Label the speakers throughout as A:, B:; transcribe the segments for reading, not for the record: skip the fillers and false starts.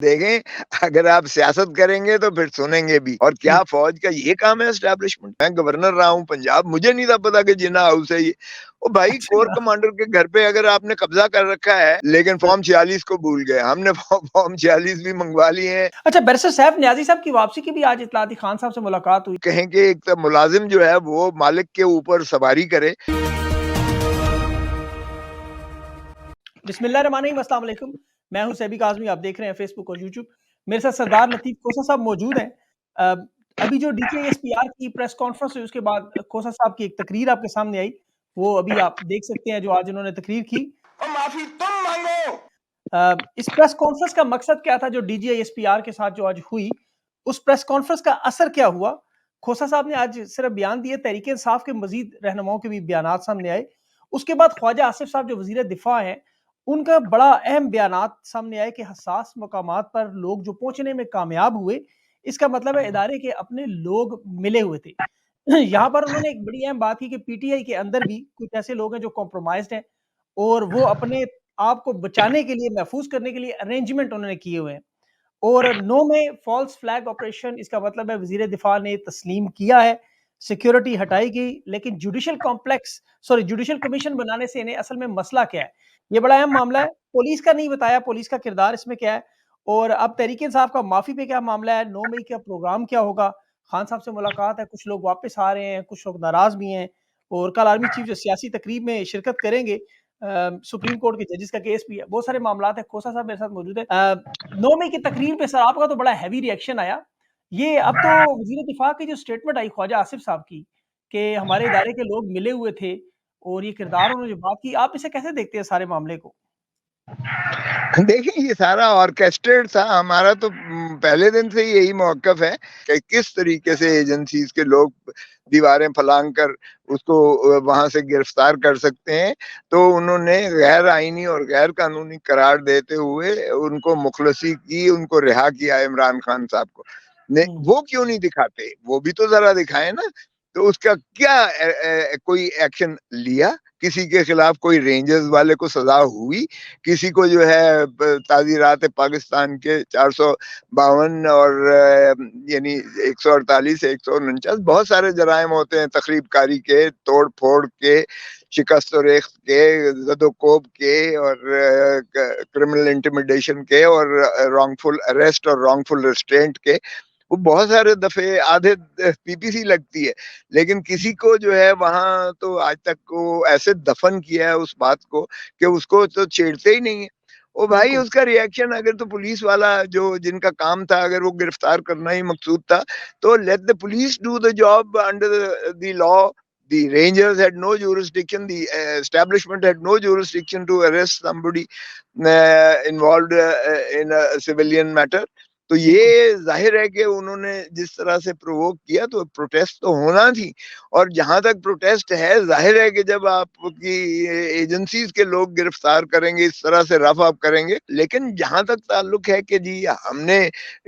A: देखें, अगर आप सियासत करेंगे तो फिर सुनेंगे भी। और क्या
B: जी।
A: फ़ौज का ये काम है एस्टेब्लिशमेंट? मैं गवर्नर रहा हूँ पंजाब, मुझे नहीं था पता कि जिन्ना हाउस है ये। ओ भाई, कोर
B: अच्छा।
A: कमांडर के घर पे अगर आपने कब्ज़ा कर रखा है, लेकिन फ़ॉर्म 46 को भूल गए। हमने फ़ॉर्म 46 भी मंगवा लिए हैं।
B: अच्छा, बैरिस्टर सैफ नियाज़ी साहब की वापसी की भी आज इत्तला थी, खान साहब से मुलाकात हुई।
A: कहें कि एक तो मुलाज़िम जो है वो मालिक के ऊपर सवारी करे।
B: बिस्मिल्लाहिर्रहमानिर्रहीम, अस्सलाम वालेकुम। मैं हूं सैबी काज़मी, आप देख रहे हैं फेसबुक और यूट्यूब। मेरे साथ सरदार लतीफ़ खोसा साहब मौजूद हैं। अभी जो डीजीएसपीआर की प्रेस कॉन्फ्रेंस हुई उसके बाद खोसा साहब की एक तकरीर आपके सामने आई, वो अभी आप देख सकते हैं जो आज उन्होंने तकरीर की।
A: माफी तुम मांगो।
B: इस प्रेस कॉन्फ्रेंस का मकसद क्या था जो डीजीएसपीआर के साथ जो आज हुई, उस प्रेस कॉन्फ्रेंस का असर क्या हुआ? खोसा साहब ने आज सिर्फ बयान दिए, तहरीक इंसाफ के मजीद रहनुमाओं के भी बयानात सामने आए। उसके बाद ख्वाजा आसिफ साहब जो वजीर दिफा हैं, उनका बड़ा अहम बयानात सामने आए कि हसास मकामात पर लोग जो पहुंचने में कामयाब हुए, इसका मतलब है इदारे के अपने लोग मिले हुए थे। यहाँ पर उन्होंने एक बड़ी अहम बात की कि पीटीआई के अंदर भी कुछ ऐसे लोग हैं जो कॉम्प्रोमाइज्ड हैं और वो अपने आप को बचाने के लिए, महफूज करने के लिए अरेंजमेंट उन्होंने किए हुए हैं। और नो में फॉल्स फ्लैग ऑपरेशन, इसका मतलब है वज़ीर दिफा ने तस्लीम किया है, सिक्योरिटी हटाई गई, लेकिन जुडिशल कमीशन बनाने से इन्हें असल में मसला क्या है? ये बड़ा अहम मामला है। पुलिस का नहीं बताया, पुलिस का किरदार इसमें क्या है? और अब तहरीक इंसाफ का माफ़ी पे क्या मामला है? 9 मई का प्रोग्राम क्या होगा? खान साहब से मुलाकात है, कुछ लोग वापस आ रहे हैं, कुछ लोग नाराज़ भी हैं और कल आर्मी चीफ जो सियासी तकरीब में शिरकत करेंगे, सुप्रीम कोर्ट के जजेस का केस भी है, बहुत सारे मामलात हैं। खोसा साहब मेरे साथ मौजूद है। 9 मई की तकरीर पे सर आपका तो बड़ा हैवी रिएक्शन आया। ये अब तो वज़ीर दिफा की जो स्टेटमेंट आई ख्वाजा आसिफ साहब की कि हमारे इदारे के लोग मिले हुए थे और ये किरदार उन्होंने जो बात की, आप इसे कैसे देखते हैं सारे मामले को?
A: देखिए, ये सारा ऑर्केस्ट्रेट था। हमारा तो पहले दिन से ही यही मौक़िफ़ है कि किस तरीके से एजेंसीज़ के लोग दीवारें फलांग कर उसको वहाँ से गिरफ्तार कर सकते हैं। तो उन्होंने गैर आइनी और गैर कानूनी करार देते हुए उनको मुखलसी की, उनको रिहा किया इमरान खान साहब को।
B: हुँ।
A: वो क्यों नहीं दिखाते? वो भी तो ज़रा दिखाएँ ना। तो उसका क्या कोई एक्शन लिया? किसी के खिलाफ कोई रेंजर्स वाले को सज़ा हुई? किसी को जो है ताज़ीरात पाकिस्तान के 452 और यानी 148, 149 बहुत सारे जराइम होते हैं, तख़रीबकारी के, तोड़-फोड़ के, शिकस्त और रेख्त के, ज़द-ओ-कोब के और क्रिमिनल इंटिमिडेशन के और रॉन्गफुल अरेस्ट और रॉन्गफुल रिस्ट्रेंट के। वो बहुत सारे दफ़े आधे पीपीसी लगती है, लेकिन किसी को जो है वहाँ तो आज तक वो ऐसे दफ़न किया है उस बात को कि उसको तो छेड़ते ही नहीं है। ओ भाई,
B: बिल्कुल।
A: उसका रिएक्शन अगर तो पुलिस वाला जो जिनका काम था, अगर वो गिरफ्तार करना ही मकसूद था, तो let the police do the job under the law. The rangers had no jurisdiction, the establishment had no jurisdiction to arrest somebody involved in a civilian matter. तो
B: बिल्कुल।
A: ये ज़ाहिर है कि उन्होंने जिस तरह से प्रोवोक किया तो प्रोटेस्ट तो होना थी। और जहाँ तक प्रोटेस्ट है, ज़ाहिर है कि जब आपकी एजेंसीज़ के लोग गिरफ्तार करेंगे, इस तरह से रफ अप करेंगे। लेकिन जहाँ तक ताल्लुक है कि जी हमने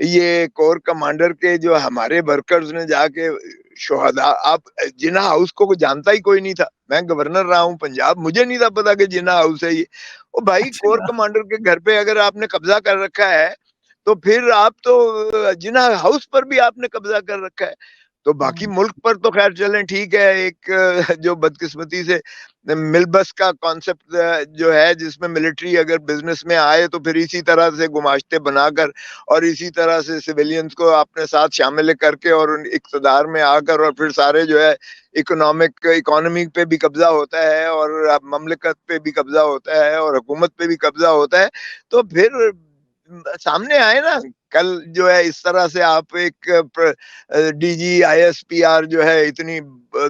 A: ये कोर कमांडर के जो हमारे वर्कर्स ने जाके शोहदा, आप जिन्ना हाउस को जानता ही कोई नहीं था। मैं गवर्नर रहा हूँ पंजाब, मुझे नहीं था पता कि जिन्ना हाउस है ये। ओ भाई, कोर
B: अच्छा।
A: कमांडर के घर पे अगर आपने कब्ज़ा कर रखा है, तो फिर आप तो जिन्ना हाउस पर भी आपने कब्ज़ा कर रखा है। तो बाकी
B: हुँ।
A: मुल्क पर तो ख़ैर चलें ठीक है, एक जो बदकिस्मती से मिलबस का कॉन्सेप्ट जो है जिसमें मिलिट्री अगर बिज़नेस में आए तो फिर इसी तरह से गुमाश्ते बनाकर और इसी तरह से सिविलियंस को अपने साथ शामिल करके और उन इक़्तिदार में आकर और फिर सारे जो है इकोनॉमी पे भी कब्ज़ा होता है और ममलकत पे भी कब्ज़ा होता है और हुकूमत पे भी कब्ज़ा होता है। तो फिर सामने आए ना। कल जो है इस तरह से आप एक डीजी आईएसपीआर जो है इतनी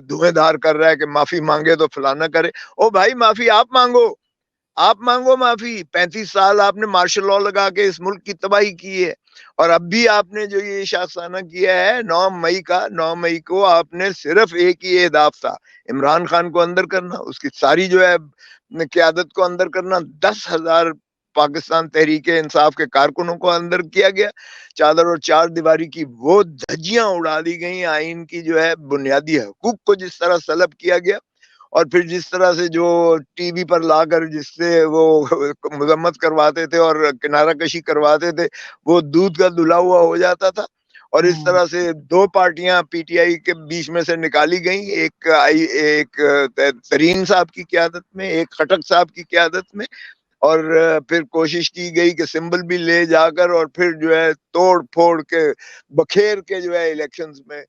A: धुएँधार कर रहा है कि माफ़ी माँगे तो फलाना करे। ओ भाई, माफ़ी आप माँगो माफ़ी। 35 साल आपने मार्शल लॉ लगा के इस मुल्क की तबाही की है और अब भी आपने जो ये शाखसाना किया है 9 मई को आपने सिर्फ़ एक ही अहदाफ था, इमरान खान को अंदर करना, उसकी सारी जो है क़यादत को अंदर करना। 10,000 पाकिस्तान तहरीक-ए-इंसाफ के कारकुनों को अंदर किया गया। चादर और चार दीवारी की वो धज्जियाँ उड़ा दी गईं, आइन की जो है बुनियादी हकूक़ को जिस तरह सलब किया गया। और फिर जिस तरह से जो टीवी पर लाकर जिससे वो मजम्मत करवाते थे और किनारा कशी करवाते थे, वो दूध का धुला हुआ हो जाता था। और इस
B: हुँ,
A: तरह से 2 पार्टियां पीटीआई के बीच में से निकाली गई, एक तरीन साहब की क़यादत में, एक खटक साहब की क़यादत में, और फिर कोशिश की गई कि सिंबल भी ले जाकर और फिर जो है तोड़-फोड़ के, बखेर के जो है इलेक्शंस में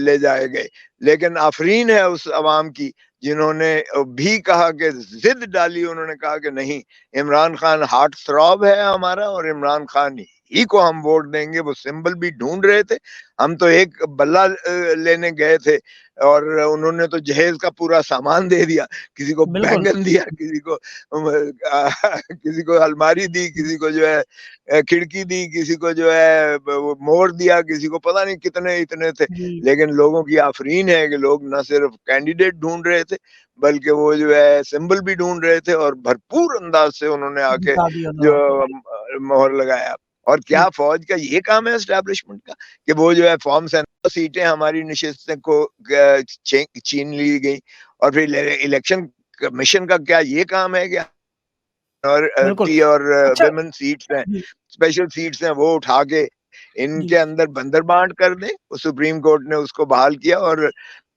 A: ले जाए गए। लेकिन आफ़रीन है उस अवाम की जिन्होंने भी कहा कि ज़िद डाली, उन्होंने कहा कि नहीं, इमरान खान हार्ट थ्रॉब है हमारा और इमरान खान ही को हम वोट देंगे। वो सिंबल भी ढूँढ रहे थे। हम तो एक बल्ला लेने गए थे और उन्होंने तो जहेज़ का पूरा सामान दे दिया। किसी को
B: बिल्कुल।
A: बैंगन दिया, किसी को किसी को अलमारी दी, किसी को जो है खिड़की दी, किसी को जो है वो मोर दिया, किसी को पता नहीं कितने इतने थे।
B: जी,
A: लेकिन लोगों की आफ़रीन है कि लोग ना सिर्फ कैंडिडेट ढूँढ रहे थे, बल्कि वो जो है सिंबल भी ढूँढ रहे थे और भरपूर अंदाज़ से उन्होंने आके
B: जिता दिया
A: जो
B: उन्होंने आके।
A: मोहर लगाया। और क्या
B: जी,
A: फ़ौज का ये काम है एस्टेब्लिशमेंट का कि वो जो है फॉर्म 17 सीटें हमारी नशिस्तें को छीन ली गई, और फिर इलेक्शन कमीशन का क्या ये काम है क्या? और
B: बिल्कुल।
A: टी और
B: अच्छा
A: वुमेन सीट्स हैं,
B: जी,
A: स्पेशल सीट्स हैं, वो उठा के इनके
B: जी।
A: अंदर बंदरबांट कर दें। सुप्रीम कोर्ट ने उसको बहाल किया और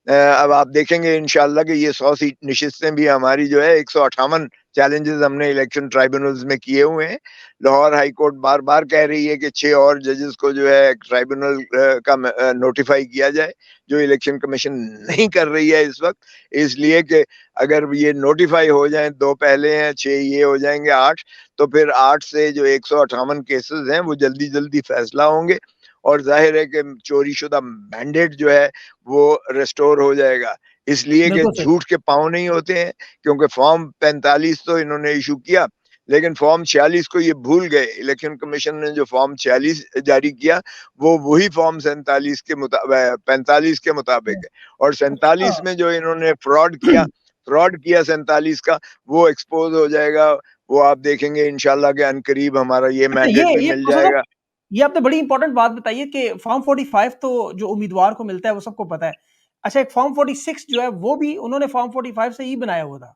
A: अब आप देखेंगे इंशाअल्लाह कि ये 100 सीट नशिस्तें भी हमारी जो है 158 चैलेंजेस हमने इलेक्शन ट्राइब्यूनल्स में किए हुए हैं। लाहौर हाई कोर्ट बार-बार कह रही है कि 6 और जजेस को जो है ट्राइब्यूनल का नोटिफ़ाई किया जाए, जो इलेक्शन कमीशन नहीं कर रही है इस वक़्त। इसलिए कि अगर ये नोटिफ़ाई हो जाएँ, 2 पहले हैं, 6 ये हो जाएँगे 8, तो फिर 8 से जो 158 केसेज़ हैं, वो जल्दी-जल्दी फैसला होंगे और ज़ाहिर है कि चोरी-शुदा मैंडेट जो है वो रिस्टोर हो जाएगा। इसलिए कि
B: बिल्कुल सही।
A: झूठ के पाँव नहीं होते हैं, क्योंकि फ़ॉर्म 45 तो इन्होंने इश्यू किया, लेकिन फ़ॉर्म 46 को ये भूल गए। इलेक्शन कमीशन ने जो फ़ॉर्म 46 जारी किया, वो वही फ़ॉर्म 47 के 45 के मुताबिक है, और
B: अच्छा।
A: 47 में जो इन्होंने फ्रॉड किया 47 का, वो एक्सपोज़ हो जाएगा। वो आप देखेंगे इंशाअल्लाह के अनकरीब हमारा ये
B: अच्छा
A: मैंडेट भी
B: ये
A: मिल
B: खोसा साहब,
A: जाएगा।
B: ये आपने बड़ी इम्पोर्टेंट बात बताई है कि फॉर्म 45 तो जो उम्मीदवार को मिलता है वो सबको पता है। अच्छा एक फॉर्म 46 जो है वो भी उन्होंने फॉर्म 45 से ही बनाया हुआ था।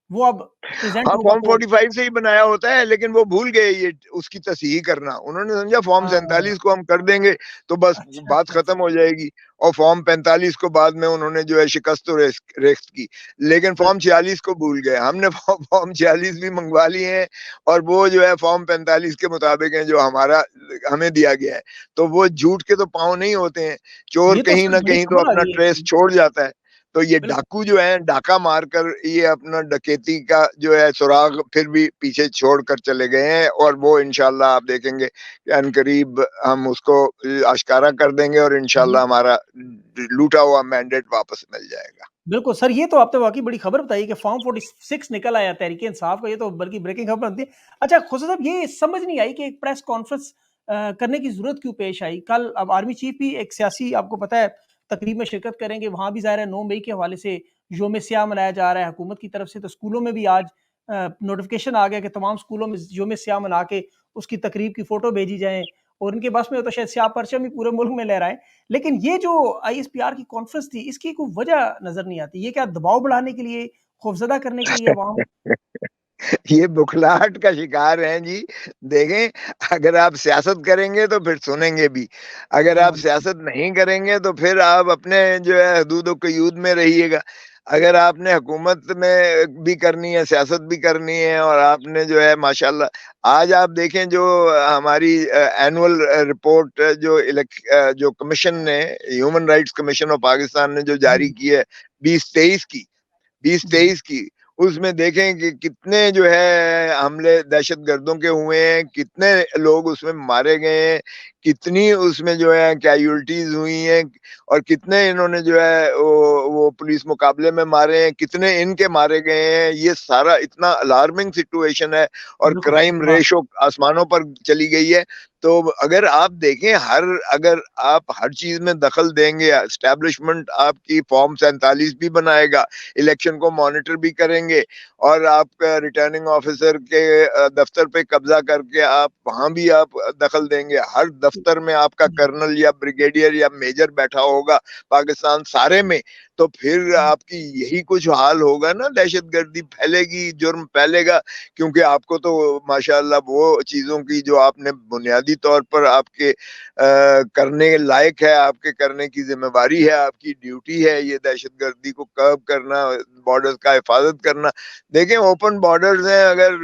B: वो अब प्रेज़ेंट
A: हाँ,
B: होगा
A: फ़ॉर्म
B: तो
A: 45 से ही बनाया होता है, लेकिन वो भूल गए ये उसकी तस्हीह करना। उन्होंने समझा फ़ॉर्म
B: हाँ,
A: 47 को हम कर देंगे, तो बस
B: अच्छा,
A: बात
B: अच्छा,
A: ख़त्म
B: अच्छा।
A: हो जाएगी, और फ़ॉर्म 45 को बाद में उन्होंने जो है शिकस्त तो रेख्त की। लेकिन फ़ॉर्म
B: बिल्कुल,
A: 46 को भूल गए। हमने फ़ॉर्म 46 भी मँगवा लिए हैं, और वो जो है फ़ॉर्म 45 के मुताबिक हैं जो हमें दिया गया है। तो वो झूठ के तो पाँव नहीं होते हैं। चोर
B: ये तो
A: कहीं
B: सर
A: न
B: बड़ी
A: कहीं तो
B: खबर आ
A: अपना
B: गई है
A: ट्रेस
B: जी,
A: छोड़ जाता है। तो ये
B: बिल्कुल,
A: डाकू जो हैं, डाका मारकर ये अपना डकैती का जो है सुराग फिर भी पीछे छोड़कर चले गए हैं, और वो इंशाअल्लाह आप देखेंगे कि अनकरीब हम उसको आश्कारा कर देंगे और
B: जी।
A: इंशाअल्लाह हमारा लूटा हुआ मैंडेट वापस मिल जाएगा।
B: बिल्कुल सर, ये तो आपने वाक़ई बड़ी खबर बताई कि फॉर्म 46 निकल आया तहरीक-ए-इंसाफ का, ये तो बल्कि ब्रेकिंग खबर बनती है। अच्छा खुसा साहब ये समझ नहीं आई कि एक प्रेस कॉन्फ्रेंस करने की ज़रूरत क्यों पेश आई? कल अब आर्मी चीफ भी एक सियासी आपको पता है तकरीब में शिरकत करेंगे, वहाँ भी ज़ाहिर है 9 मई के हवाले से यौम सियाह मनाया जा रहा है हुकूमत की तरफ से, तो स्कूलों में भी आज नोटिफ़िकेशन आ गया कि तमाम स्कूलों में यौम सियाह मना के उसकी तकरीब की फ़ोटो भेजी जाए और उनके बस में हो तो शायद स्याह परचम ही पूरे मुल्क में लहराएँ। लेकिन ये जो आईएसपीआर की कॉन्फ्रेंस थी, इसकी कोई वजह नज़र नहीं आती। ये क्या दबाव बढ़ाने के लिए, खौफ़ज़दा करने के लिए अवाम
A: ये बुखलाहट का शिकार हैं जी। देखें, अगर आप सियासत करेंगे तो फिर सुनेंगे भी। अगर आप
B: हाँ,
A: सियासत नहीं करेंगे तो फिर आप अपने जो है हदूद-ओ-क़यूद में रहिएगा। अगर आपने हुकूमत में भी करनी है, सियासत भी करनी है, और आपने जो है माशाअल्लाह आज आप देखें जो हमारी एनुअल रिपोर्ट जो कमीशन ने, human rights commission of Pakistan ने जो जारी
B: जी,
A: की है 2023 की,
B: जी,
A: 2023 की, उसमें देखें कि कितने जो है हमले दहशतगर्दों के हुए हैं, कितने लोग उसमें मारे गए हैं, कितनी उसमें जो है कैजुअल्टीज़ हुई हैं, और कितने इन्होंने जो है वो पुलिस मुकाबले में मारे हैं, कितने इनके मारे गए हैं। ये सारा इतना अलार्मिंग सिचुएशन है, और
B: बिल्कुल,
A: क्राइम
B: सही बात।
A: रेशो आसमानों पर चली गई है। तो अगर आप देखें, अगर आप हर चीज़ में दखल देंगे, एस्टेब्लिशमेंट आपकी फॉर्म 47 भी बनाएगा, इलेक्शन को मॉनिटर भी करेंगे, और आपका रिटर्निंग ऑफिसर के दफ्तर पे कब्जा करके आप वहाँ भी आप दखल देंगे। हर दफ्तर में आपका
B: जी,
A: कर्नल या ब्रिगेडियर या मेजर बैठा होगा पाकिस्तान सारे में। तो फिर आपकी यही कुछ हाल होगा ना, दहशतगर्दी फैलेगी, जुर्म फैलेगा, क्योंकि आपको तो माशाअल्लाह वो चीज़ों की जो आपने बुनियादी तौर पर आपके करने लायक है, आपके करने की ज़िम्मेवारी है, आपकी ड्यूटी है ये दहशतगर्दी को कर्ब करना, बॉर्डर्स का हिफाज़त करना। देखें ओपन बॉर्डर्स हैं, अगर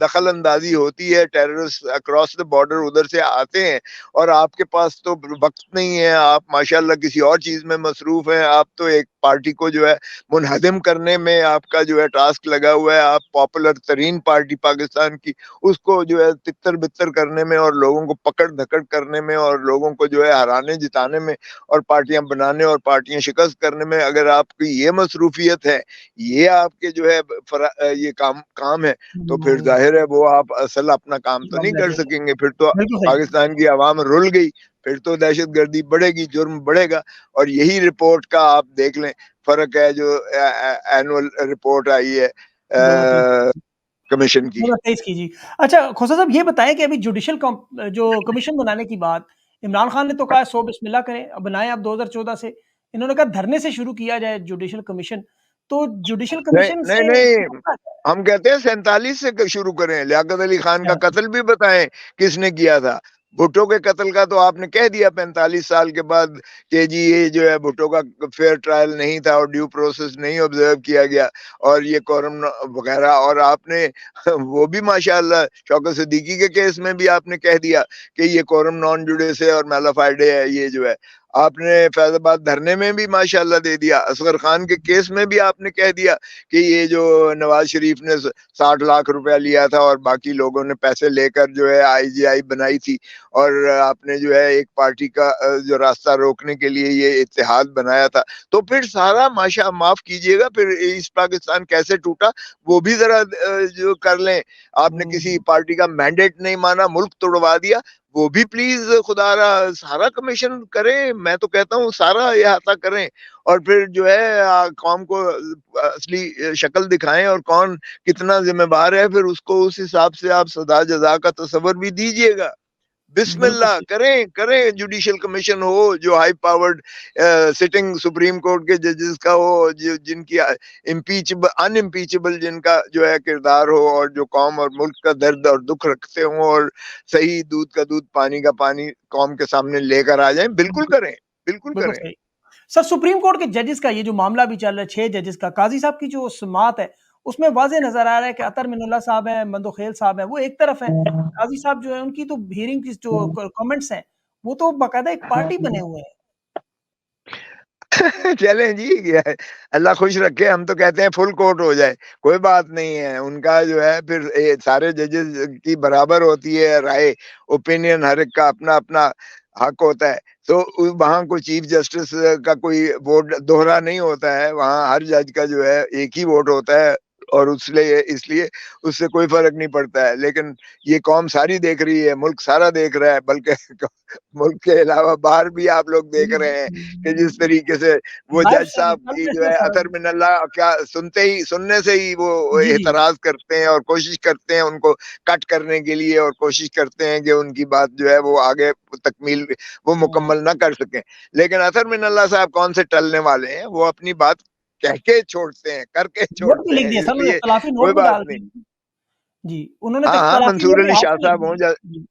A: दखल अंदाज़ी होती है, टेररिस्ट अक्रॉस द बॉर्डर उधर से आते हैं और आपके पास तो वक़्त नहीं है, आप माशाअल्लाह किसी और चीज़ में मसरूफ़ हैं, आप तो एक पार्टी को जो है मुनहदिम करने में आपका जो है टास्क लगा हुआ है, आप पॉपुलर तरीन पार्टी पाकिस्तान की, उसको जो है तितर-बितर करने में और लोगों को पकड़-धकड़ करने में और लोगों को जो है हराने-जिताने में और पार्टियाँ बनाने और पार्टियाँ शिकस्त करने में अगर आपकी ये मसरूफ़ियत है, ये आपके जो है ये काम है, तो फिर
B: हुँ,
A: ज़ाहिर है वो आप असल अपना काम तो नहीं
B: मामला
A: कर
B: जो है
A: सकेंगे, फिर तो
B: बिल्कुल सही।
A: पाकिस्तान की अवाम रुल गई, फिर तो दहशतगर्दी बढ़ेगी, जुर्म बढ़ेगा और यही रिपोर्ट का आप देख लें, फ़र्क है जो एनुअल रिपोर्ट आई है कमीशन की।
B: 2023 की जी। अच्छा खोसा साहब ये बताएँ कि अभी जो कमीशन बनाने की बात, इमरान खान ने तो कहा सो बिस्मिल्लाह करें, अब बनाएँ आप 2014 से। इन्होंने कहा धरने से शुरू किया जाए जुडिशल कमीशन। तो जुडिशल
A: नहीं,
B: कमीशन
A: नहीं,
B: से
A: नहीं,
B: होता क्या है?
A: हम कहते हैं 47 से शुरू करें, लियाकत अली खान का
B: अच्छा,
A: कत्ल भी बताएँ किसने किया था। भुट्टो के कत्ल का तो आपने कह दिया 45 साल के बाद कि जी ये जो है भुट्टो का फेयर ट्रायल नहीं था और ड्यू प्रोसेस नहीं ऑब्जर्व किया गया और ये कोरम वगैरह और आपने वो भी माशाअल्लाह शौकत सिद्दीकी के केस में भी आपने कह दिया कि ये कोरम नॉन जुडिस है और मैलाफाइडे है ये जो है। आपने फैज़ाबाद धरने में भी माशाअल्लाह दे दिया, असगर खान के केस में भी आपने कह दिया कि ये जो नवाज शरीफ ने 60 लाख रुपया लिया था और बाकी लोगों ने पैसे लेकर जो है आईजीआई बनाई थी और आपने जो है एक पार्टी का जो रास्ता रोकने के लिए ये इत्तेहाद बनाया था। तो फिर सारा माफ़ कीजिएगा फिर ईस्ट पाकिस्तान कैसे टूटा वो भी ज़रा जो कर लें। आपने किसी
B: हुँ,
A: पार्टी का मैंडेट नहीं माना, मुल्क तुड़वा दिया, वो भी प्लीज़ खुदारा सारा कमीशन करें। मैं तो कहता हूँ सारा अहाता करें और फिर जो है कौम को असली शक्ल दिखाएँ और कौन कितना ज़िम्मेवार है, फिर उसको उस हिसाब से आप सज़ा-जज़ा का तसव्वुर भी दीजिएगा।
B: बिल्कुल
A: बिस्मिल्लाह
B: सही।
A: करें जुडिशियल कमीशन हो जो high powered sitting supreme court के जजेस का हो, जो जिनकी अनइम्पीचेबल जिनका जो है किरदार हो और जो कौम और मुल्क का दर्द और दुःख रखते हों और सही दूध का दूध, पानी का पानी कौम के सामने लेकर आ जाएँ, बिल्कुल करें, बिल्कुल
B: बिल्कुल
A: करें।
B: सही। सर सुप्रीम कोर्ट के जजेस का ये जो मामला भी चल रहा है 6 जजेस का, काज़ी साहब की जो सुनवात है, उसमें वाज़ेह नज़र आ रहा है कि अतर मिनुल्लाह साहब हैं, मंदोखेल साहब हैं, वो एक तरफ हैं। काज़ी साहब जो है उनकी तो हियरिंग की जो कमेंट्स हैं, वो तो बाकायदा एक पार्टी बने हुए हैं।
A: चलें जी, ये अल्लाह खुश रखे, हम तो कहते हैं फुल कोर्ट हो जाए, कोई बात नहीं है। उनका जो है फिर सारे जजेस की बराबर होती है राय, ओपिनियन हर एक का अपना-अपना हक होता है। तो वहाँ कोई चीफ जस्टिस का कोई वोट दोहरा नहीं होता है, वहाँ हर जज का जो है एक ही वोट होता है और उसलिए इसलिए उससे कोई फ़र्क नहीं पड़ता है। लेकिन ये कौम सारी देख रही है, मुल्क सारा देख रहा है, बल्कि मुल्क के अलावा बाहर भी आप लोग देख रहे हैं कि जिस तरीके से वो
B: लाइव
A: जज साहब की जो है
B: सारा
A: अतर मिनल्ला क्या सुनने से ही वो
B: जी, जी।
A: एतराज़ करते हैं और कोशिश करते हैं उनको कट करने के लिए और कोशिश करते हैं कि उनकी बात जो है वो आगे तकमील वो
B: हुँ,
A: मुकम्मल ना कर सकें। लेकिन अतर मिनल्ला साहब कौन से टलने वाले हैं, वो अपनी बात कह के छोड़ते हैं, करके
B: नोट भी
A: छोड़ते
B: लिख
A: हैं,
B: दिया सर उन्होंने
A: इसलिए
B: इख्तिलाफी
A: कोई
B: नोट भी
A: बात
B: डाल
A: नहीं।
B: दिए। जी, उन्होंने तो
A: हाँ, हाँ,
B: इख्तिलाफी
A: मंसूर
B: नोट भी
A: अली
B: हाथ
A: शाह
B: में लिख
A: साहब हों
B: दिए। जी,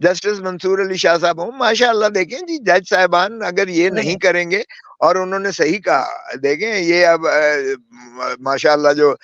A: जस्टिस मंसूर अली शाह साहब हों, माशाअल्लाह देखें जी जज साहिबान अगर ये नहीं करेंगे और उन्होंने सही कहा, देखें ये अब माशाअल्लाह जो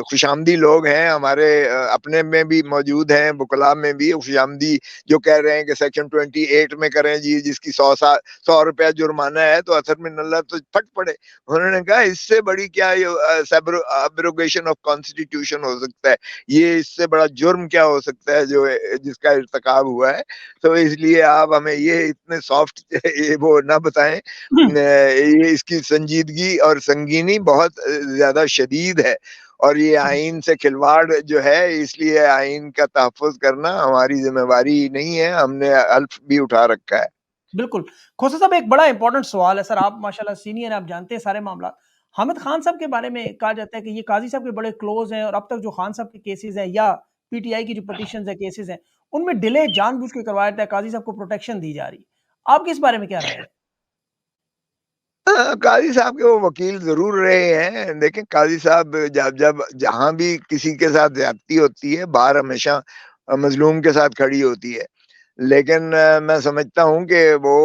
A: खुशामदी लोग हैं हमारे अपने में भी मौजूद हैं, वुकला में भी खुशामदी जो कह रहे हैं कि सेक्शन 28 में करें जी, जिसकी 100 रुपया जुर्माना है, तो अतर मिनल्लाह तो फट पड़े। उन्होंने कहा इससे बड़ी क्या ये एब्रोगेशन ऑफ कॉन्स्टिट्यूशन हो सकता है। ये इससे बड़ा जुर्म क्या हो सकता है जो जिसका इर्तिकाब हुआ है। तो इसलिए आप हमें ये इतने सॉफ्ट ये वो ना बताएँ। ये इसकी संजीदगी और संगीनी बहुत ज़्यादा शदीद है और ये आइन से खिलवाड़ जो है इसलिए आइन का तहफ़्फ़ुज़ करना हमारी ज़िम्मेवारी नहीं है, हमने हल्फ़ भी उठा रखा है।
B: बिल्कुल। खोसा साहब एक बड़ा इम्पोर्टेंट सवाल है सर, आप माशाल्लाह सीनियर हैं, आप जानते हैं सारे मामलात। हामिद खान साहब के बारे में कहा जाता है कि ये काज़ी साहब के बड़े क्लोज़ हैं और अब तक जो खान साहब के केसेज़ हैं या पीटीआई की जो पिटीशंस हैं, केसेज़ हैं, उनमें डिले जानबूझ के करवाया जाता है, काज़ी साहब को प्रोटेक्शन दी जा रही है। आपकी इस बारे में क्या राय है?
A: काज़ी साहब के वो वकील ज़रूर रहे हैं। देखें काज़ी साहब जब जब जहाँ भी किसी के साथ ज़्यादती होती है, बार हमेशा मज़लूम के साथ खड़ी होती है। लेकिन मैं समझता हूँ कि वो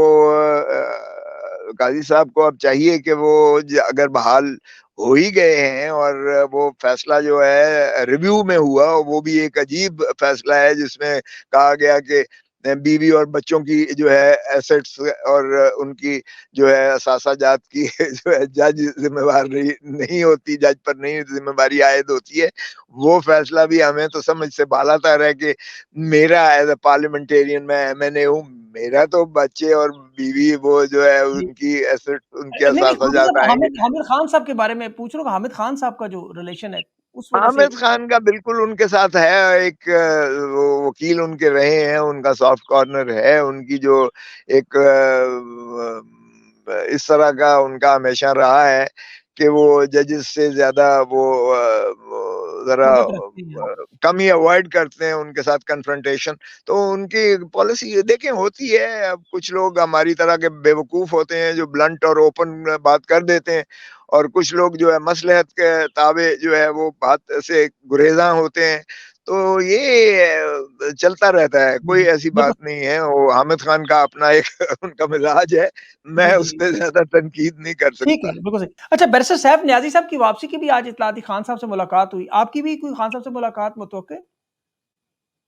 A: काज़ी साहब को अब चाहिए कि वो अगर बहाल हो ही गए हैं और वो फ़ैसला जो है रिव्यू में हुआ, वो भी एक अजीब फ़ैसला है जिसमें कहा गया कि बीवी और बच्चों की जो है एसेट्स और उनकी जो है असासा जात की जो है जज ज़िम्मेवार नहीं नहीं होती, जज पर नहीं ज़िम्मेवारी आयद होती है। वो फ़ैसला भी हमें तो समझ से बालातर है कि मेरा एज़ अ पार्लियामेंटेरियन मैं एमएनए हूँ, मेरा तो बच्चे और बीवी वो जो है
B: जी।
A: उनकी एसेट उनके
B: नहीं, नहीं,
A: असासा
B: खान
A: जात
B: साहब
A: आएँगे।
B: हामिद हामिद खान साहब के बारे में पूछ रहा हूँ, हामिद खान साहब का जो रिलेशन है, उस वजह से
A: आमिर खान का बिल्कुल उनके साथ है एक वो वकील उनके रहे हैं, उनका सॉफ्ट कॉर्नर है, उनकी जो एक इस तरह का उनका हमेशा रहा है कि वो जजेस से ज़्यादा वो ज़रा
B: फुर्सत रखती हैं।
A: कम ही अवॉइड करते हैं उनके साथ कन्फ्रंटेशन। तो उनकी पॉलिसी देखें होती है, अब कुछ लोग हमारी तरह के बेवकूफ़ होते हैं जो ब्लंट और ओपन बात कर देते हैं और कुछ लोग जो है मसलहत के ताबे जो है वो बात से गुरेज़ाँ होते हैं। तो ये चलता रहता है, कोई
B: जी,
A: ऐसी बात
B: बिल्कुल,
A: नहीं है। वो हामिद खान का अपना एक उनका मिज़ाज है,
B: जी,
A: मैं
B: जी।
A: उसपे ज़्यादा तनकीद नहीं कर
B: ठीक
A: सकता।
B: है, बिल्कुल सही। अच्छा बैरिस्टर सैफ नियाज़ी साहब की वापसी की भी आज इत्तला थी, खान साहब से मुलाकात हुई। आपकी भी कोई खान साहब से मुलाकात मुतवक्किल है?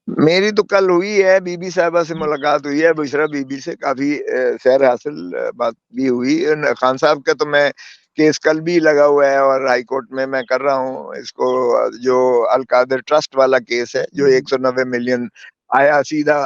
A: मेरी तो कल हुई है, बीबी साहिबा से
B: जी,
A: मुलाकात हुई है, बुशरा बीबी से काफ़ी सैर हासिल बात भी हुई। खान साहब का तो मैं केस कल भी लगा हुआ है और हाई कोर्ट में मैं कर रहा हूँ इसको जो अल कादिर ट्रस्ट वाला केस है, जो
B: जी,
A: 190 मिलियन आया सीधा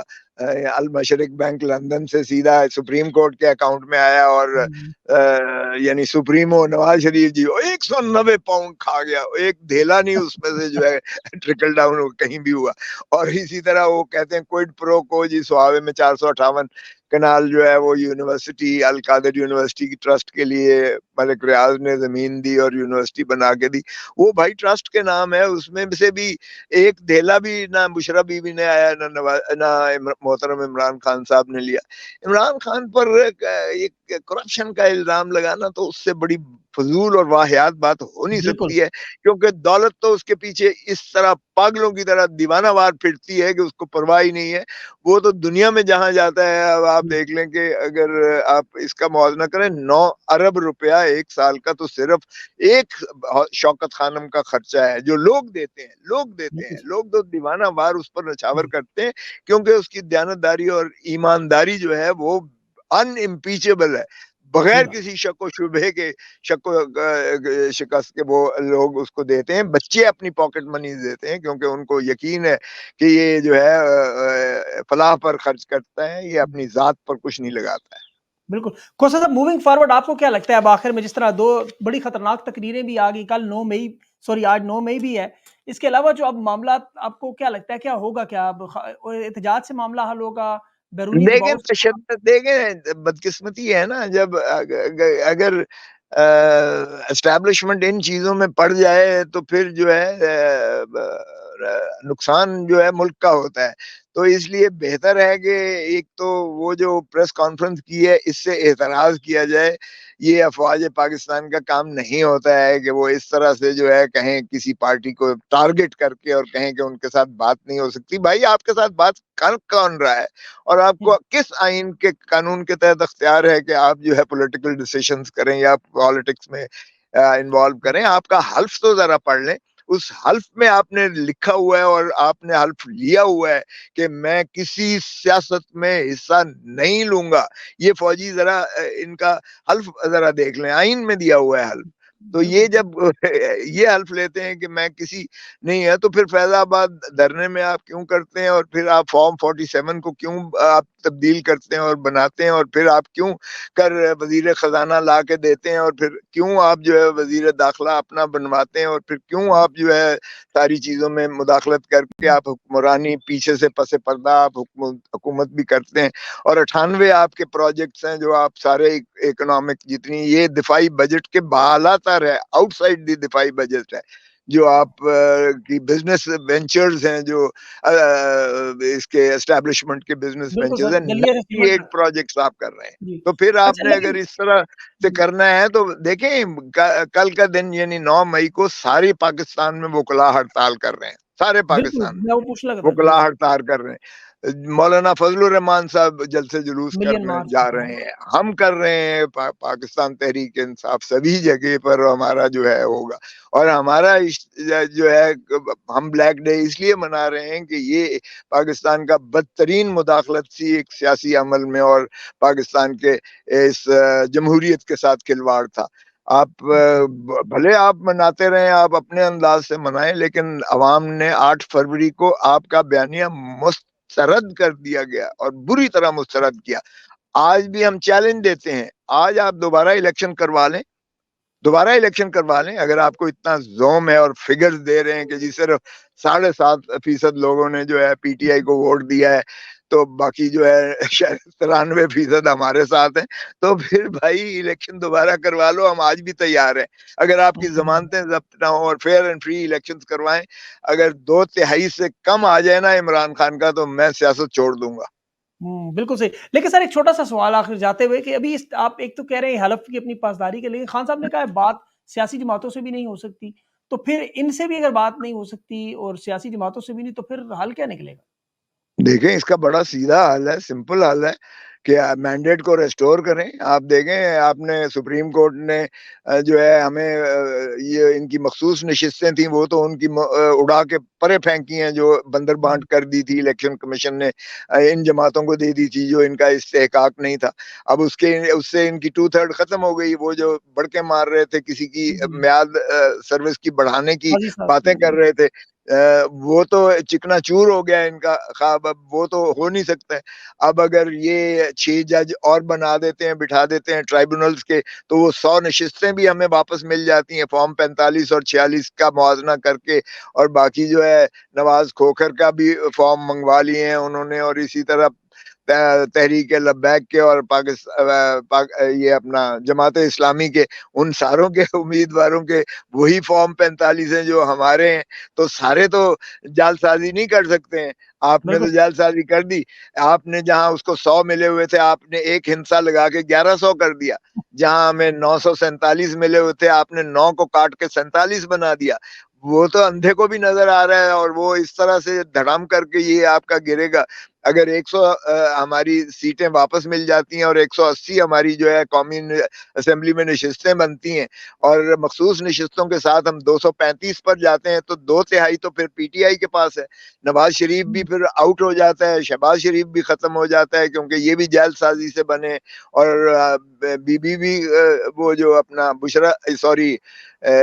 A: अल मशरिक बैंक लंदन से सीधा सुप्रीम कोर्ट के अकाउंट में आया और
B: जी,
A: यानी सुप्रीमो नवाज़ शरीफ जी 190 पाउंड खा गया, एक धेला नहीं उसमें से जो है ट्रिकल डाउन कहीं भी हुआ। और इसी तरह वो कहते हैं क्विड प्रो को जी सुहावे में 458 कनाल जो है वो यूनिवर्सिटी अल कादिर यूनिवर्सिटी की ट्रस्ट के लिए मलिक रियाज ने ज़मीन दी और यूनिवर्सिटी बना के दी। वो भाई ट्रस्ट के नाम है, उसमें से भी एक धेला भी ना बुशरा बीवी ने आया ना मोहतरम इमरान खान साहब ने लिया। इमरान खान पर एक करप्शन का इल्ज़ाम लगाना तो उससे बड़ी फ़ुज़ूल और वाहियात बात हो नहीं
B: बिल्कुल।
A: सकती है, क्योंकि दौलत तो उसके पीछे इस तरह पागलों की तरह दीवानावार फिरती है कि उसको परवाह ही नहीं है। वो तो दुनिया में जहाँ जाता है, अब आप
B: जी,
A: देख लें कि अगर आप इसका मुआवज़ा करें 9 अरब रुपया 1 साल का तो सिर्फ़ एक शौकत खानम का खर्चा है, जो लोग देते हैं, लोग देते हैं।
B: बिल्कुल,
A: लोग तो दीवानावार उस पर नछावर
B: जी,
A: करते हैं, क्योंकि उसकी दयानतदारी और ईमानदारी जो है वो अनइम्पीचेबल है।
B: सही
A: बगैर
B: बात।
A: किसी शक व शुबहे के शक व शिकस्त के वो लोग उसको देते हैं। बच्चे अपनी पॉकेट मनी देते हैं क्योंकि उनको यकीन है कि ये जो है फलाह पर खर्च करता है, ये अपनी ज़ात पर कुछ नहीं लगाता है।
B: बिल्कुल। खोसा साहब मूविंग फॉरवर्ड आपको क्या लगता है अब आखिर में जिस तरह 2 बड़ी खतरनाक तकरीरें भी आ गई, कल 9 मई सॉरी आज 9 मई भी है। इसके अलावा जो अब मामला आपको क्या लगता है क्या होगा क्या अब एहतजाज से मामला हल होगा? बैरूनी
A: देखें
B: दबाव से
A: तशद्दुद देखें बदकिस्मती है ना जब अगर एस्टेब्लिशमेंट इन चीज़ों में पड़ जाए तो फिर जो है नुकसान जो है मुल्क का होता है। तो इसलिए बेहतर है कि एक तो वो जो प्रेस कॉन्फ्रेंस की है इससे एतराज़ किया जाए। ये अफ़वाज पाकिस्तान का काम नहीं होता है कि वो इस तरह से जो है कहें किसी पार्टी को टारगेट करके और कहें कि उनके साथ बात नहीं हो सकती। भाई आपके साथ बात कर कौन रहा है? और
B: हुँ,
A: आपको किस आइन के कानून के तहत अख्तियार है कि आप जो है पॉलिटिकल डिसीजंस करें या पॉलिटिक्स में इन्वॉल्व
B: हुँ,
A: करें। आपका हल्फ तो ज़रा पढ़ लें। उस हल्फ में आपने लिखा हुआ है और आपने हल्फ लिया हुआ है कि मैं किसी सियासत में हिस्सा नहीं लूँगा। ये फौजी ज़रा इनका हल्फ ज़रा देख लें, आइन में दिया हुआ है हल्फ। तो ये
B: बिल्कुल,
A: जब ये हल्फ लेते हैं कि मैं किसी नहीं है, तो फिर फैज़ाबाद धरने में आप क्यों करते हैं और फिर आप फॉर्म 47 को क्यों आप तब्दील करते हैं और बनाते हैं और फिर आप क्यों कर वज़ीर ख़ज़ाना ला के देते हैं और फिर क्यों आप जो है वज़ीर दाखिला अपना बनवाते हैं और फिर क्यों आप जो है सारी चीज़ों में मुदाखलत करके आप हुक्मरानी पीछे से पस पर्दा आप हुकूमत भी करते हैं और 98 आपके प्रोजेक्ट्स हैं जो आप सारे इकोनॉमिक जितनी ये दिफाई बजट के बालातर है, आउटसाइड द दिफाई बजट है। जो आप की बिज़नेस वेंचर्स हैं, जो इसके एस्टेब्लिशमेंट के बिज़नेस
B: बिल्कुल
A: वेंचर्स
B: सर,
A: हैं,
B: जलीय
A: नई
B: सीमेंट
A: एक प्रोजेक्ट्स आप कर रहे हैं।
B: जी।
A: तो फिर
B: अच्छा
A: आपने
B: लेकिन
A: अगर इस तरह से
B: जी,
A: करना है तो देखें, कल का दिन यानी 9 मई को सारे पाकिस्तान में वकला हड़ताल कर रहे हैं, सारे
B: बिल्कुल,
A: पाकिस्तान में।
B: मैं वो पूछने लगा था।
A: वकला
B: जी,
A: हड़ताल कर रहे हैं। मौलाना फजलुर रहमान साहब जलसे जुलूस
B: मिलियन
A: करने
B: मार्च
A: जा
B: करते
A: रहे
B: हैं।
A: हैं, हम कर रहे हैं, पाकिस्तान तहरीक इंसाफ सभी जगह पर हमारा जो है होगा। और हमारा जो है हम ब्लैक डे इसलिए मना रहे हैं कि ये पाकिस्तान का बदतरीन मुदाखलत-सी एक सियासी अमल में और पाकिस्तान के इस जमहूरियत के साथ खिलवाड़ था। आप भले आप मनाते रहें, आप अपने अंदाज से मनाएं, लेकिन अवाम ने 8 फरवरी को आपका बयानिया मुस्तरद कर दिया गया और बुरी तरह मुस्तरद किया। आज भी हम चैलेंज देते हैं, आज आप दोबारा इलेक्शन करवा लें, दोबारा इलेक्शन करवा लें, अगर आपको इतना ज़ोम है और फिगर्स दे रहे हैं कि जी सिर्फ 7.5% लोगों ने जो है पीटीआई को वोट दिया है, तो बाकी जो है शायद 93% हमारे साथ हैं, तो फिर भाई इलेक्शन दोबारा करवा लो, हम आज भी तैयार हैं। अगर आपकी
B: हुँ,
A: ज़मानतें ज़ब्त ना हो और फेयर एंड फ्री इलेक्शंस करवाएँ, अगर 2/3 से कम आ जाए ना इमरान खान का, तो मैं सियासत छोड़ दूँगा।
B: हुँ, बिल्कुल सही। लेकिन सर एक छोटा-सा सवाल आखिर जाते हुए कि अभी इस आप एक तो कह रहे हैं हलफ़ की अपनी पासदारी के, लेकिन खान साहब ने कहा है बात सियासी जमातों से भी नहीं हो सकती। तो फिर इनसे भी अगर बात नहीं हो सकती और सियासी जमातों से भी नहीं, तो फिर हल क्या निकलेगा?
A: देखें, इसका बड़ा सीधा हल है, सिंपल हल है कि मैंडेट को रिस्टोर करें। आप देखें, आपने सुप्रीम कोर्ट ने जो है हमें ये इनकी मखसूस नशिस्तें थी, वो तो उनकी उड़ा के परे फेंकी हैं, जो बंदरबांट
B: हुँ,
A: कर दी थी इलेक्शन कमीशन ने, इन जमातों को दे दी थी जो इनका इस्तेहकाक नहीं था। अब उससे इनकी 2/3 खत्म हो गई। वो जो बड़के मार रहे थे, किसी की
B: जी,
A: म्याद सर्विस की बढ़ाने की
B: काज़ी साहब
A: बातें
B: की
A: कर
B: जी।
A: रहे थे, वो तो चिकनाचूर हो गया इनका ख्वाब, अब वो तो हो नहीं सकता है। अब अगर ये 6 जज और बना देते हैं, बिठा देते हैं ट्राइब्यूनल्स के, तो वो 100 नशिस्तें भी हमें वापस मिल जाती हैं, फॉर्म 45 और 46 का मुवाज़ना करके। और बाकी जो है नवाज़ खोखर का भी फॉर्म मँगवा लिए हैं उन्होंने, और इसी तरह तहरीक लब्बैक के और ये अपना जमात इस्लामी के, उन सारों के उम्मीदवारों के वही फॉर्म 45 हैं जो हमारे हैं। तो सारे तो जालसाज़ी नहीं कर सकते हैं। आपने
B: बिल्कुल,
A: तो जालसाज़ी कर दी। आपने जहाँ उसको 100 मिले हुए थे, आपने एक हिंसा लगा के 1100 कर दिया। जहाँ हमें 947 मिले हुए थे, आपने 9 को काट के 47 बना दिया। वो तो अंधे को भी नज़र आ रहा है, और वो इस तरह से धड़ाम करके ये आपका गिरेगा। अगर 100 हमारी सीटें वापस मिल जाती हैं और 180 हमारी जो है कौमी असेंबली में नशिस्तें बनती हैं, और मखसूस नशिस्तों के साथ हम 235 पर जाते हैं, तो 2/3 तो फिर पीटीआई के पास है। नवाज शरीफ भी
B: हुँ,
A: फिर आउट हो जाता है, शहबाज शरीफ भी खत्म हो जाता है, क्योंकि ये भी जालसाजी से बने। और बीबी भी वो जो अपना बुशरा, सॉरी,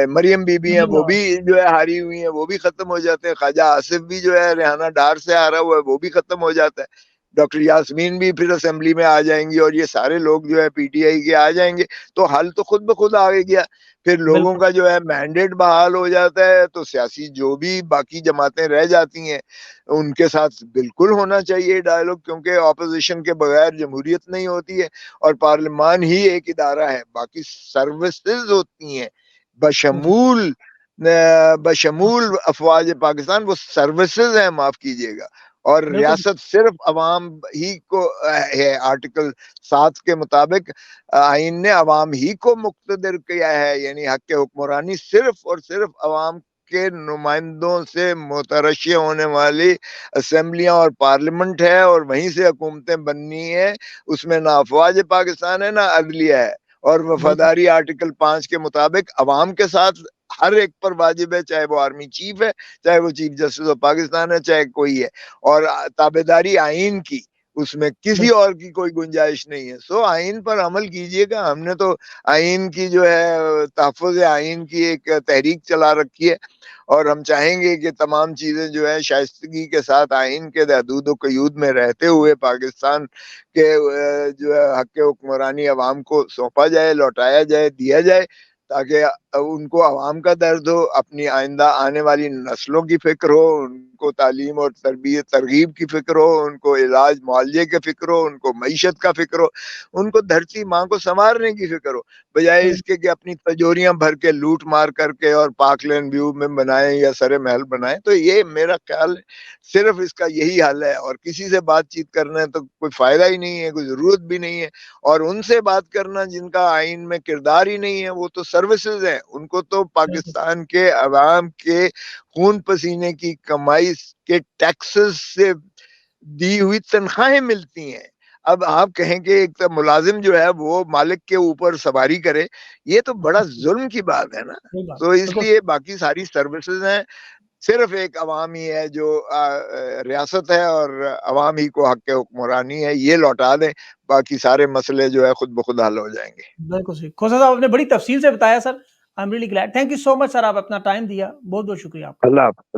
A: मरियम बीबी हैं,
B: नदीम
A: वो भी
B: नवाज़।
A: जो है हारी हुई हैं, वो भी खत्म हो जाते हैं। ख्वाजा आसिफ भी जो है रेहाना डार से हारा हुआ है, वो भी खत्म हो जाता है। डॉक्टर यास्मीन भी फिर असेंबली में आ जाएंगी, और ये सारे लोग जो है पीटीआई के आ जाएंगे। तो हल तो खुद ब खुद आ गया। फिर लोगों
B: बिल्कुल,
A: का जो है मैंडेट बहाल हो जाता है, तो सियासी जो भी बाकी जमातें रह जाती हैं, उनके साथ बिल्कुल होना चाहिए डायलॉग, क्योंकि ऑपोजिशन के बगैर जमहूरियत नहीं होती है। और पार्लियामान ही एक इदारा है, बाकी सर्विसेज होती हैं,
B: जी,
A: बशमूल
B: हाँ,
A: बशमूल अफवाज पाकिस्तान, वो सर्विसेज हैं, माफ कीजिएगा। और
B: बिल्कुल,
A: रियासत सिर्फ अवाम ही को है। आर्टिकल 7 के मुताबिक आइन ने अवाम ही को मुक्तदर किया है, यानी हक के हुक्मरानी सिर्फ और सिर्फ अवाम के नुमाइंदों से मुतरशिह होने वाली असेंबलियां और पार्लियामेंट है, और वहीं से हुकूमतें बननी है। उसमें ना अफवाज पाकिस्तान है, ना अदलिया है। और
B: बिल्कुल,
A: वफादारी आर्टिकल 5 के मुताबिक अवाम के साथ हर एक पर वाजिब है, चाहे वो आर्मी चीफ है, चाहे वो चीफ जस्टिस ऑफ पाकिस्तान है, चाहे कोई है। और ताबेदारी आइन की, उसमें किसी
B: बिल्कुल,
A: और की कोई गुंजाइश नहीं है। सो आइन पर अमल कीजिएगा। हमने तो आइन की जो है तहफ़्फ़ुज़ आइन की एक तहरीक चला रखी है, और हम चाहेंगे कि तमाम चीज़ें जो है शाइस्तगी के साथ आइन के हदूद व क़यूद में रहते हुए पाकिस्तान के जो है हक़ हुक्मरानी अवाम को सौंपा जाए, लौटाया जाए, दिया जाए, ताकि उनको अवाम का दर्द हो, अपनी आइंदा आने वाली नस्लों की फ़िक्र हो, उनको तालीम और तरबियत तरगीब की फ़िक्र हो, उनको इलाज मुआलजे की फ़िक्र हो, उनको मईशत का फ़िक्र हो, उनको धरती माँ को सँवारने की फ़िक्र हो, बजाए
B: हुँ,
A: इसके कि अपनी तिजोरियाँ भर के लूट-मार करके और पार्कलैंड व्यू में बनाएँ या सरे-महल बनाएँ। तो ये मेरा ख़्याल है, सिर्फ़ इसका यही हल है और किसी से बातचीत करना तो कोई फ़ायदा ही नहीं है, कोई ज़रूरत भी नहीं है। और उनसे बात करना जिनका आइन में किरदार ही नहीं है, वो तो सर्विसेज़ हैं, उनको तो
B: बिल्कुल।
A: पाकिस्तान के अवाम के खून-पसीने की कमाई के टैक्सेस से दी हुई तनख्वाहें मिलती हैं। अब आप कहें कि एक तो मुलाज़िम जो है वो मालिक के ऊपर सवारी करे, ये तो बड़ा ज़ुल्म की बात है ना।
B: सही बात
A: तो
B: है, बिल्कुल
A: इसलिए बाकी सारी सर्विसेज़ हैं, सिर्फ़ एक अवाम ही है जो रियासत है और अवाम ही को हक़ हुक्मरानी है, ये लौटा दें, बाकी सारे मसले जो है खुद ब खुद हल हो जाएँगे।
B: बिल्कुल सही। खोसा साहब आपने बड़ी तफ़सील से बताया sir, I am really glad. Thank you so much sir, आप अपना टाइम दिया। बहुत-बहुत शुक्रिया आपका।
A: अल्लाह हाफ़िज़।